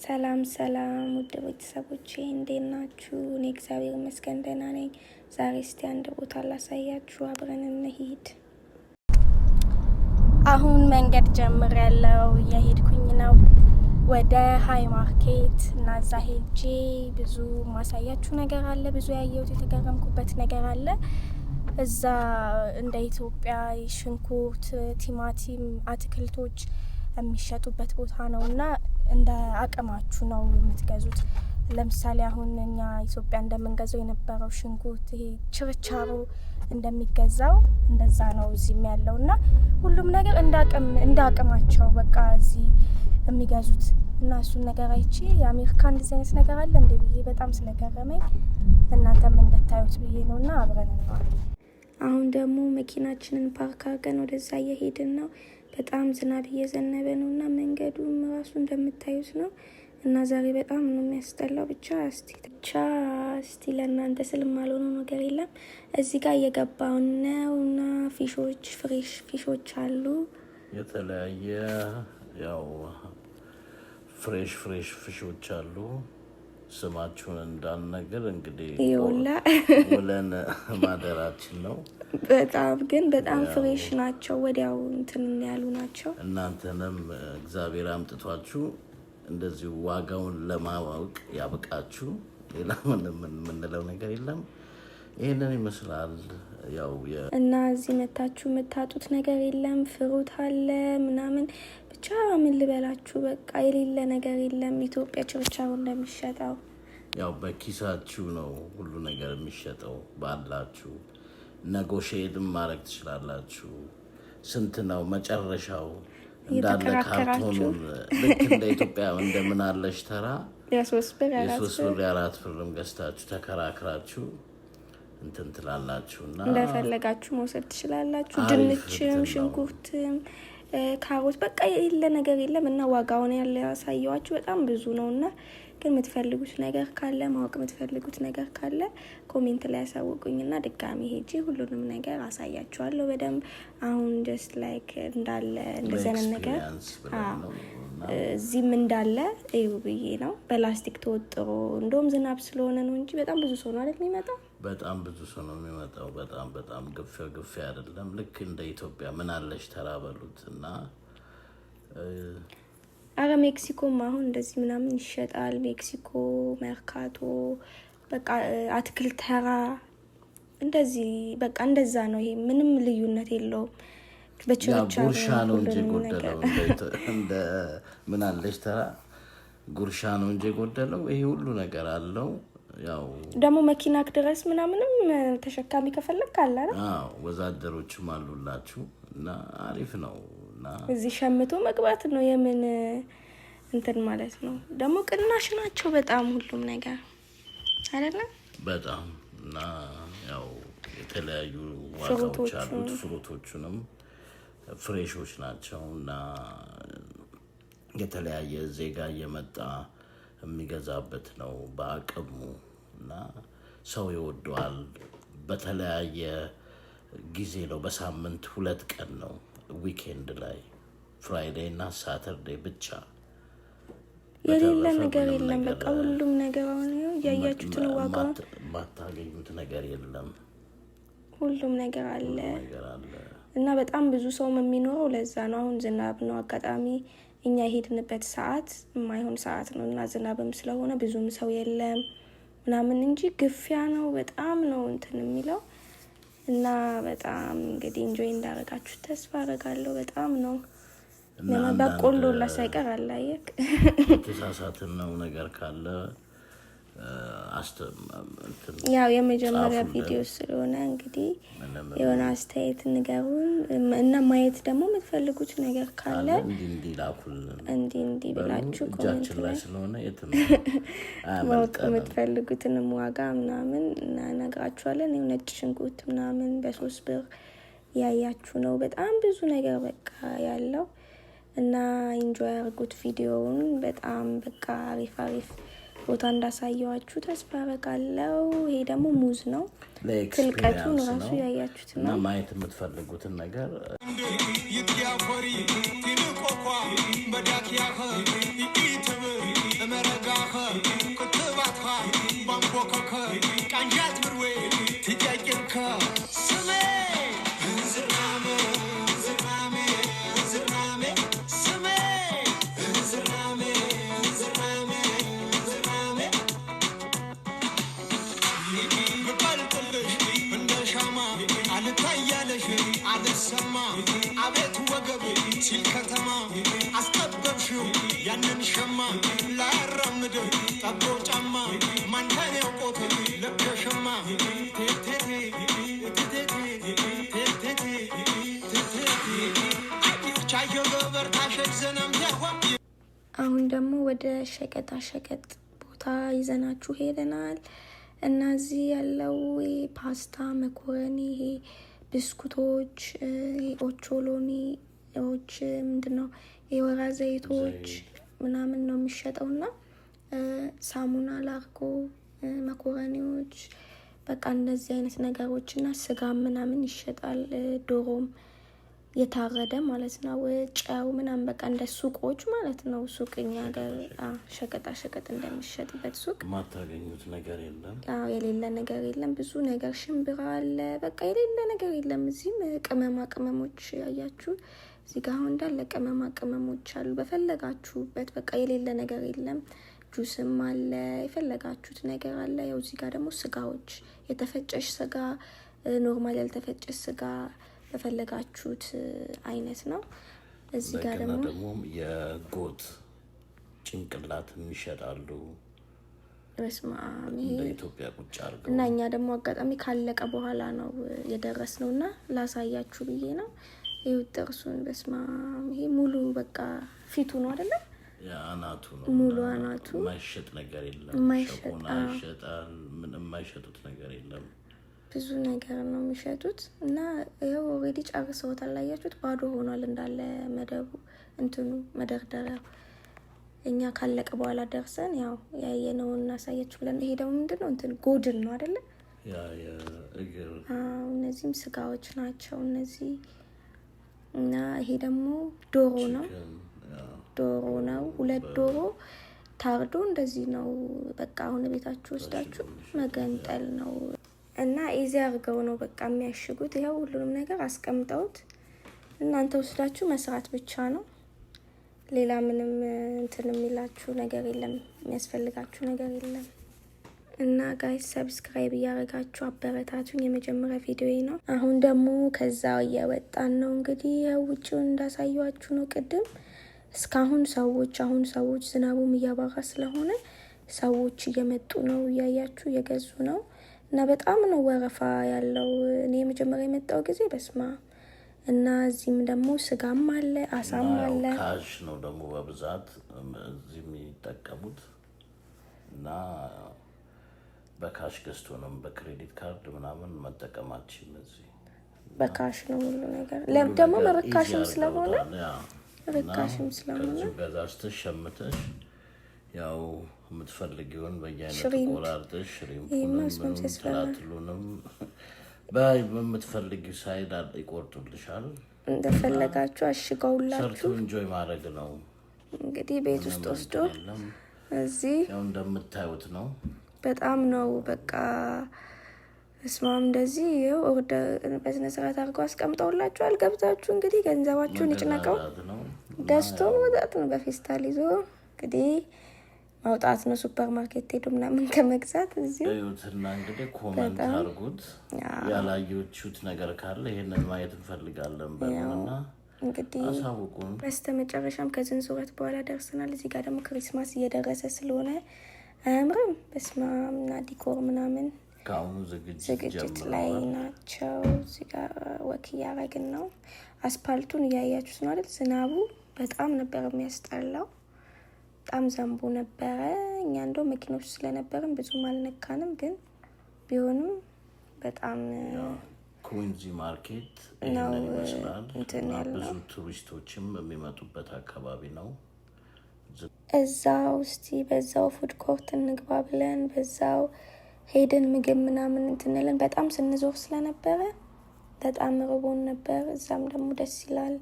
ሰላም ውድ ቤተሰቦቼ እንዴት ናችሁ? እኔ እግዚአብሔር ይመስገን ደህና ነኝ። ዛሬ እስቲ አንድ ቦታ ላሳያችሁ፣ አብረን እንሂድ። አሁን መንገድ ጀምሬያለሁ፣ እየሄድኩኝ ነው ወደ ሃይ ማርኬት እና እዛ ሄጄ ብዙ ማሳያችሁ ነገር አለ። ብዙ ያየሁት የተገረምኩበት ነገር አለ። እዛ እንደ ኢትዮጵያ ሽንኩርት፣ ቲማቲም፣ አትክልቶች የሚሸጡበት ቦታ ነው እና እንደ አቅማችሁ ነው የምትገዙት። ለምሳሌ አሁን እኛ ኢትዮጵያ እንደምንገዛው የነበረው ሽንኩርት ይሄ ችርቻሮ እንደሚገዛው እንደዛ ነው እዚህም ያለው እና ሁሉም ነገር እንደ አቅማቸው በቃ እዚህ የሚገዙት እና እሱን ነገር አይቼ የአሜሪካ እንደዚህ አይነት ነገር አለ እንዴ ብዬ በጣም ስለገረመኝ እናንተም እንድታዩት ብዬ ነው እና አብረን ነው። አሁን ደግሞ መኪናችንን ፓርክ አድርገን ወደዛ እየሄድን ነው። በጣም ዝናብ እየዘነበ ነው እና መንገዱም ራሱ እንደምታዩት ነው እና ዛሬ በጣም ነው የሚያስጠላው። ብቻ እስቲ ለእናንተ ስልማልሆነው ነገር የለም። እዚህ ጋር እየገባው ነው እና ፊሾች፣ ፍሬሽ ፊሾች አሉ። የተለያየ ያው ፍሬሽ ፊሾች አሉ። ስማችሁን እንዳልነገር እንግዲህ ውለን ማደራችን ነው። በጣም ፍሬሽ ናቸው። ወዲያው እንትን ያሉ ናቸው። እናንተንም እግዚአብሔር አምጥቷችሁ እንደዚህ ዋጋውን ለማወቅ ያብቃችሁ። ሌላ ምንም የምንለው ነገር የለም። ይሄንን ይመስላል። ያው እና እዚህ መታችሁ የምታጡት ነገር የለም። ፍሩት አለ ምናምን ብቻ ምን ልበላችሁ፣ በቃ የሌለ ነገር የለም። ኢትዮጵያ ችርቻሮ እንደሚሸጠው ያው በኪሳችሁ ነው ሁሉ ነገር የሚሸጠው። ባላችሁ ነጎሼትም ማድረግ ትችላላላችሁ። ስንት ነው መጨረሻው እንዳለ ካርቶኑን ልክ እንደ ኢትዮጵያ እንደምን አለሽ ተራ የሶስት ብር የአራት ብርም ገዝታችሁ ተከራክራችሁ እንትን ትላላችሁና እንደፈለጋችሁ መውሰድ ትችላላችሁ። ድንችም ሽንኩርትም ካሮት በቃ የሌለ ነገር የለም እና ዋጋውን ያለ ያሳየዋችሁ በጣም ብዙ ነውና ግን የምትፈልጉት ነገር ካለ ማወቅ የምትፈልጉት ነገር ካለ ኮሜንት ላይ ያሳውቁኝና ድጋሚ ሄጄ ሁሉንም ነገር አሳያችኋለሁ በደንብ። አሁን ጀስት ላይክ እንዳለ እንደዘነ ነገር እዚህም እንዳለ እዩ ብዬ ነው። በላስቲክ ተወጥሮ እንደውም ዝናብ ስለሆነ ነው እንጂ በጣም ብዙ ሰው ነው አይደል የሚመጣው። በጣም ብዙ ሰው ነው የሚመጣው። በጣም ግፍ አይደለም። ልክ እንደ ኢትዮጵያ ምን አለሽ ተራበሉት እና አረ ሜክሲኮም አሁን እንደዚህ ምናምን ይሸጣል። ሜክሲኮ መርካቶ በቃ አትክልት ተራ እንደዚህ በቃ እንደዛ ነው። ይሄ ምንም ልዩነት የለውም። በችርቻሮ ጉርሻ ነው እንጂ ጎደለው እንደ ምን አለሽ ተራ ጉርሻ ነው እንጂ ጎደለው። ይሄ ሁሉ ነገር አለው። ያው ደግሞ መኪናክ ድረስ ምናምንም ተሸካሚ ከፈለክ አለ አይደል? ወዛደሮችም አሉላችሁ እና አሪፍ ነው። እና እዚህ ሸምቶ መግባት ነው የምን እንትን ማለት ነው። ደግሞ ቅናሽ ናቸው በጣም ሁሉም ነገር አይደለም በጣም እና ያው የተለያዩ ዋጋዎች አሉት። ፍሩቶቹንም ፍሬሾች ናቸው እና የተለያየ ዜጋ እየመጣ የሚገዛበት ነው በአቅሙ እና ሰው ይወደዋል። በተለያየ ጊዜ ነው። በሳምንት 2 ቀን ነው። ዊኬንድ ላይ ፍራይዴይ እና ሳተርዴይ ብቻ። የሌለ ነገር የለም። በቃ ሁሉም ነገር አሁን ያያችሁትን ዋጋው ማታገኙት ነገር የለም። ሁሉም ነገር አለ እና በጣም ብዙ ሰው የሚኖረው ለዛ ነው። አሁን ዝናብ ነው አጋጣሚ እኛ የሄድንበት ሰዓት የማይሆን ሰዓት ነው እና ዝናብም ስለሆነ ብዙም ሰው የለም ምናምን እንጂ ግፊያ ነው። በጣም ነው እንትን የሚለው እና በጣም እንግዲህ ኢንጆይ እንዳረጋችሁ ተስፋ አረጋለሁ። በጣም ነው በቆሎ ላሳይቀር አላየክ ተሳሳትን ነው ነገር ካለ ያው የመጀመሪያ ቪዲዮ ስለሆነ እንግዲህ የሆነ አስተያየት ንገሩን እና ማየት ደግሞ የምትፈልጉት ነገር ካለ እንዲህ ብላችሁ ኮሜንት ላይ ስለሆነ ማወቅ የምትፈልጉትንም ዋጋ ምናምን እናነግራችኋለን። ነጭ ሽንኩርት ምናምን በ3 ብር ያያችሁ ነው። በጣም ብዙ ነገር በቃ ያለው እና ኢንጆይ አድርጉት ቪዲዮውን። በጣም በቃ አሪፍ ቦታ እንዳሳየዋችሁ ተስፋ አደርጋለሁ። ይሄ ደግሞ ሙዝ ነው። ትልቀቱን ራሱ ያያችሁት ነው። እና ማየት የምትፈልጉትን ነገር ያንን ሸማ ላራምድ ጠቦ ጫማ ማንተን ያውቆት ለከሸማ አሁን ደግሞ ወደ ሸቀጣ ሸቀጥ ቦታ ይዘናችሁ ሄደናል እና እዚህ ያለው ፓስታ፣ መኮረኒ፣ ብስኩቶች፣ ኦቾሎኒዎች ምንድነው የወራ ዘይቶች ምናምን ነው የሚሸጠውና ሳሙና፣ ላርጎ፣ መኮረኒዎች በቃ እንደዚህ አይነት ነገሮችና ስጋ ምናምን ይሸጣል። ዶሮም የታረደ ማለት ነው። ጨው ምናምን በቃ እንደ ሱቆች ማለት ነው። ሱቅኛ ሀገር ሸቀጣ ሸቀጥ እንደሚሸጥበት ሱቅ ማታገኙት ነገር የለም። የሌለ ነገር የለም። ብዙ ነገር ሽምብራ አለ። በቃ የሌለ ነገር የለም። እዚህም ቅመማ ቅመሞች ያያችሁ እዚህ ጋር አሁን እንዳለ ቅመማ ቅመሞች አሉ። በፈለጋችሁበት በቃ የሌለ ነገር የለም። ጁስም አለ። የፈለጋችሁት ነገር አለ። ያው እዚህ ጋር ደግሞ ስጋዎች የተፈጨሽ ስጋ፣ ኖርማል ያልተፈጨሽ ስጋ በፈለጋችሁት አይነት ነው። እዚህ ጋር ደግሞ የጎት ጭንቅላትም ይሸጣሉ። በስማም እንደ ኢትዮጵያ ቁጭ አድርገው እና እኛ ደግሞ አጋጣሚ ካለቀ በኋላ ነው የደረስነው እና ላሳያችሁ ብዬ ነው። ይኸው ጥርሱን በስማም ይሄ ሙሉ በቃ ፊቱ ነው አይደለ? አናቱ ነው ሙሉ አናቱ። የማይሸጥ ነገር የለም። ሸቆና ይሸጣል። ምንም የማይሸጡት ነገር የለም። ብዙ ነገር ነው የሚሸጡት እና ይኸው ኦልሬዲ ጨርሰውታል። አያችሁት? ባዶ ሆኗል እንዳለ መደቡ እንትኑ መደርደሪያው። እኛ ካለቀ በኋላ ደርሰን ያው ያየነውን እናሳያችሁ ብለን። ይሄ ደግሞ ምንድነው እንትን ጎድን ነው አይደለ? እግር። እነዚህም ስጋዎች ናቸው እነዚህ እና ይሄ ደግሞ ዶሮ ነው። ዶሮ ነው። 2 ዶሮ ታርዶ እንደዚህ ነው። በቃ አሁን ቤታችሁ ወስዳችሁ መገንጠል ነው እና ኢዚ አድርገው ነው በቃ የሚያሽጉት። ይኸው ሁሉንም ነገር አስቀምጠውት እናንተ ወስዳችሁ መስራት ብቻ ነው። ሌላ ምንም እንትን የሚላችሁ ነገር የለም፣ የሚያስፈልጋችሁ ነገር የለም። እና ጋይስ ሰብስክራይብ እያደረጋችሁ አበረታቱኝ። የመጀመሪያ ቪዲዮ ነው። አሁን ደግሞ ከዛ እየወጣን ነው እንግዲህ ውጭውን እንዳሳየዋችሁ ነው ቅድም። እስካሁን ሰዎች ዝናቡም እያባራ ስለሆነ ሰዎች እየመጡ ነው፣ እያያችሁ እየገዙ ነው። እና በጣም ነው ወረፋ ያለው። እኔ የመጀመሪያ የመጣው ጊዜ በስማ እና እዚህም ደግሞ ስጋም አለ፣ አሳም አለ። ካሽ ነው ደግሞ በብዛት እዚህ የሚጠቀሙት እና በካሽ ገዝቶ ነው በክሬዲት ካርድ ምናምን መጠቀማችን። እዚህ በካሽ ነው ሁሉ ነገር። ደግሞ በርካሽም ስለሆነ ገዛዝተሽ ሸምተሽ ያው የምትፈልጊውን በየአይነቱ ቆራርጠሽ ሽሪምፑንም ትላትሉንም በምትፈልጊው ሳይድ ይቆርጡልሻል። እንደፈለጋችሁ አሽገውላችሁ ሰርቱ ኢንጆይ ማድረግ ነው እንግዲህ። ቤት ውስጥ ወስዶ እዚህ ያው እንደምታዩት ነው። በጣም ነው በቃ እስማም እንደዚህ ይኸው ኦርደር በስነ ስርዓት አድርገው አስቀምጠውላችኋል። ገብታችሁ እንግዲህ ገንዘባችሁን ይጭነቀው ገዝቶ መውጣት ነው። በፌስታል ይዞ እንግዲህ ማውጣት ነው። ሱፐር ማርኬት ሄዶ ምናምን ከመግዛት እዚህ እዩትና እንግዲህ ኮሜንት አድርጉት። ያላያችሁት ነገር ካለ ይሄንን ማየት እንፈልጋለን በሉና እንግዲህ አሳውቁን። በስተመጨረሻም ከዝንዙረት በኋላ ደርሰናል። እዚህ ጋር ደግሞ ክሪስማስ እየደረሰ ስለሆነ አያምርም? በስማም እና ዲኮር ምናምን ከአሁኑ ዝግጅት ላይ ናቸው። እዚህ ጋር ወክ እያረግን ነው። አስፓልቱን እያያችሁት ነው አይደል? ዝናቡ በጣም ነበር የሚያስጠላው። በጣም ዘንቦ ነበረ። እኛ እንደው መኪኖች ስለነበርን ብዙም አልነካንም፣ ግን ቢሆንም በጣም ኩዊንዚ ማርኬት ይሄንን ይመስላል። ብዙ ቱሪስቶችም የሚመጡበት አካባቢ ነው። እዛው እስቲ በዛው ፉድ ኮርት እንግባ ብለን በዛው ሄደን ምግብ ምናምን እንትንለን። በጣም ስንዞር ስለነበረ በጣም ርቦን ነበር። እዛም ደግሞ ደስ ይላል።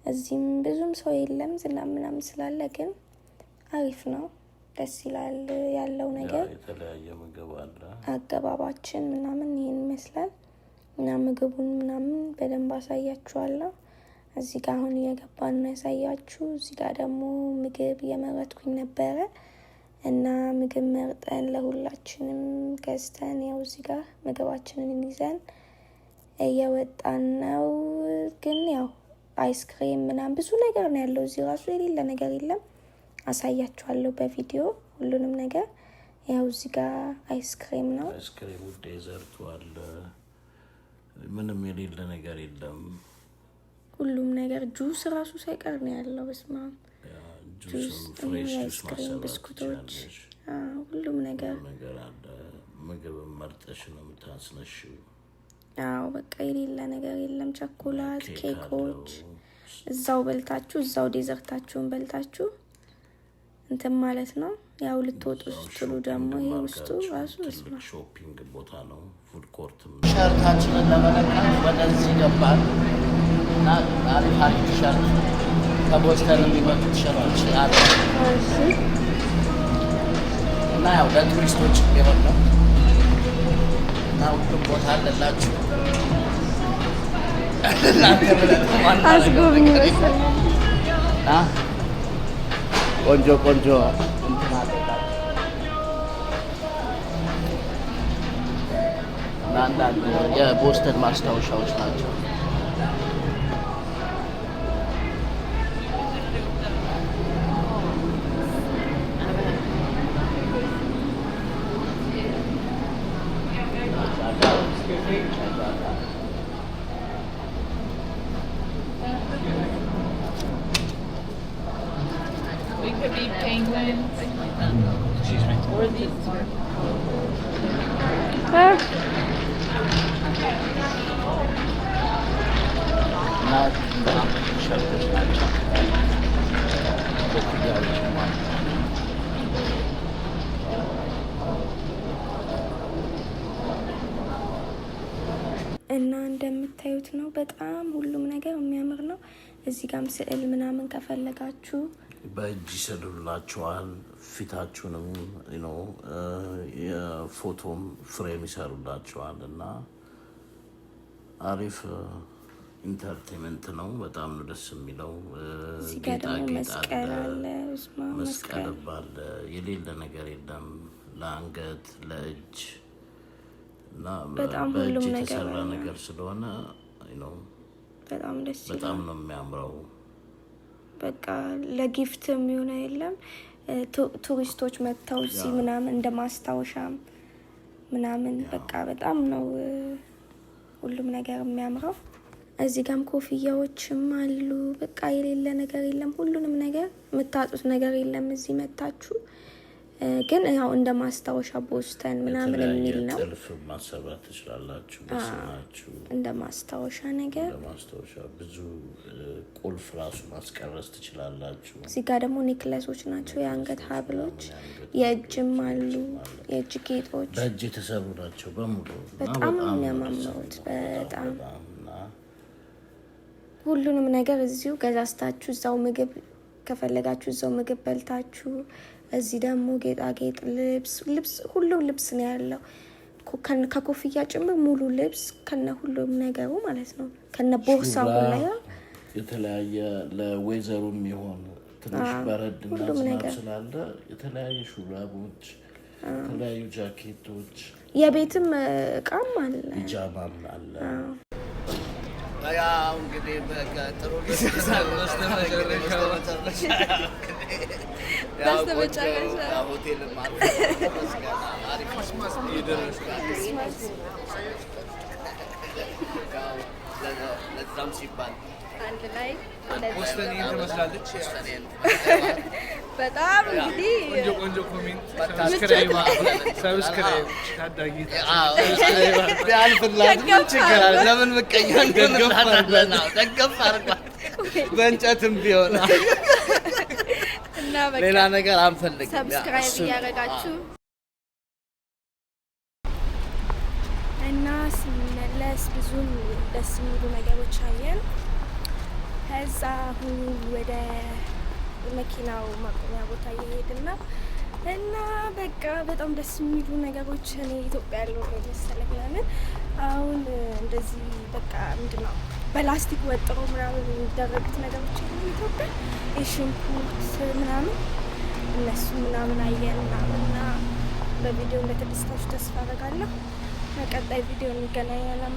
እዚህም ብዙም ሰው የለም ዝናብ ምናምን ስላለ፣ ግን አሪፍ ነው፣ ደስ ይላል ያለው ነገር። የተለያየ ምግብ አለ። አገባባችን ምናምን ይሄን ይመስላል እና ምግቡን ምናምን በደንብ አሳያችኋለሁ። እዚህ ጋር አሁን እየገባን ነው ያሳያችሁ። እዚህ ጋር ደግሞ ምግብ እየመረጥኩኝ ነበረ እና ምግብ መርጠን ለሁላችንም ገዝተን ያው እዚህ ጋር ምግባችንን ይዘን እየወጣን ነው። ግን ያው አይስክሬም ምናምን ብዙ ነገር ነው ያለው እዚህ ራሱ የሌለ ነገር የለም። አሳያችኋለሁ በቪዲዮ ሁሉንም ነገር። ያው እዚህ ጋር አይስክሬም ነው። አይስክሬም ዴዘርቱ አለ። ምንም የሌለ ነገር የለም። ሁሉም ነገር ጁስ ራሱ ሳይቀር ነው ያለው። በስማ ጁስ፣ ፍሬሽ ጁስ፣ ብስኩቶች፣ ሁሉም ነገር አለ። ምግብ መርጠሽ ነው የምታስነሽው። አዎ በቃ የሌለ ነገር የለም። ቸኮላት፣ ኬኮች እዛው በልታችሁ እዛው ዴዘርታችሁን በልታችሁ እንትን ማለት ነው። ያው ልትወጡ ስትሉ ደግሞ ይሄ ውስጡ ራሱ ሾፒንግ ቦታ ነው። ፉድ ኮርትም ሸርታችንን ለመለካት ወደዚህ ገባል እና አሪፍ ቲሸርት ከቦስተን የሚመጡ ቲሸርቶች አለ እና ያው ለቱሪስቶች ቢሆን ነው እና ሁሉም ቦታ አለላችሁ። አስጎብኝ ቆንጆ ቆንጆ እንትን አለላችሁ እና አንዳንድ የቦስተን ማስታወሻዎች ናቸው። We could be penguins. Excuse me. Or these. እና እንደምታዩት ነው። በጣም ሁሉም ነገር የሚያምር ነው። እዚህ ጋርም ስዕል ምናምን ከፈለጋችሁ በእጅ ይስሉላችኋል። ፊታችሁንም ነው የፎቶም ፍሬም ይሰሩላችኋል እና አሪፍ ኢንተርቴንመንት ነው። በጣም ነው ደስ የሚለው። ጌጣጌጥ አለ፣ መስቀል አለ፣ የሌለ ነገር የለም። ለአንገት ለእጅ እና በእጅ የተሰራ ነገር ስለሆነ ነው በጣም ደስ ይላል። በጣም ነው የሚያምረው። በቃ ለጊፍት የሚሆን የለም። ቱሪስቶች መጥተው እዚህ ምናምን እንደ ማስታወሻም ምናምን በቃ በጣም ነው ሁሉም ነገር የሚያምረው። እዚህ ጋርም ኮፍያዎችም አሉ። በቃ የሌለ ነገር የለም። ሁሉንም ነገር የምታጡት ነገር የለም። እዚህ መታችሁ ግን ያው እንደ ማስታወሻ ቦስተን ምናምን የሚል ነው። ጥልፍ ማሰራት ትችላላችሁ በስማችሁ እንደ ማስታወሻ ነገር። እንደ ማስታወሻ ብዙ ቁልፍ ራሱ ማስቀረስ ትችላላችሁ። እዚህ ጋር ደግሞ ኔክለሶች ናቸው፣ የአንገት ሀብሎች፣ የእጅም አሉ፣ የእጅ ጌጦች በእጅ የተሰሩ ናቸው በሙሉ። በጣም የሚያማምሩት በጣም ሁሉንም ነገር እዚሁ ገዛዝታችሁ እዛው ምግብ ከፈለጋችሁ እዛው ምግብ በልታችሁ እዚህ ደግሞ ጌጣጌጥ፣ ልብስ ሁሉም ልብስ ነው ያለው። ከኮፍያ ጭምር ሙሉ ልብስ ከነ ሁሉም ነገሩ ማለት ነው። ከነ ቦርሳው ሁላ የተለያየ ለዌዘሩ የሚሆን ትንሽ በረድ እና ዝናብ ስላለ የተለያየ ሹራቦች፣ የተለያዩ ጃኬቶች፣ የቤትም እቃም አለ፣ ፒጃማም አለ። ያው እንግዲህ በጥሩ ጊዜ በስተመጨረሻ ሆቴል ለዛም ሲባል አንድ ላይ ቦስተን ትመስላለች። በጣም እንግዲህ ቆንጆ ኮሜንት ሰብስክራይብ ታዳጊ ቢያልፍላት ምን ችግር አለ? ለምን ምቀኛ ደገፍ አድርጓት በእንጨትም ቢሆን እና በቃ ሌላ ነገር አንፈልግም። ሰብስክራይብ እያደረጋችሁ እና ስንመለስ ብዙም ደስ የሚሉ ነገሮች አየን። ከዛ አሁን ወደ መኪናው ማቆሚያ ቦታ እየሄድን ነው እና በቃ በጣም ደስ የሚሉ ነገሮች እኔ ኢትዮጵያ ያለው መሰለኝ። ለምን አሁን እንደዚህ በቃ ምንድን ነው በላስቲክ ወጥሮ ምናምን የሚደረጉት ነገሮች ኢትዮጵያ የሽንኩርት ምናምን እነሱ ምናምን አየን ምናምንና በቪዲዮ እንደተደስታችሁ ተስፋ አደርጋለሁ። በቀጣይ ቪዲዮ እንገናኛለን።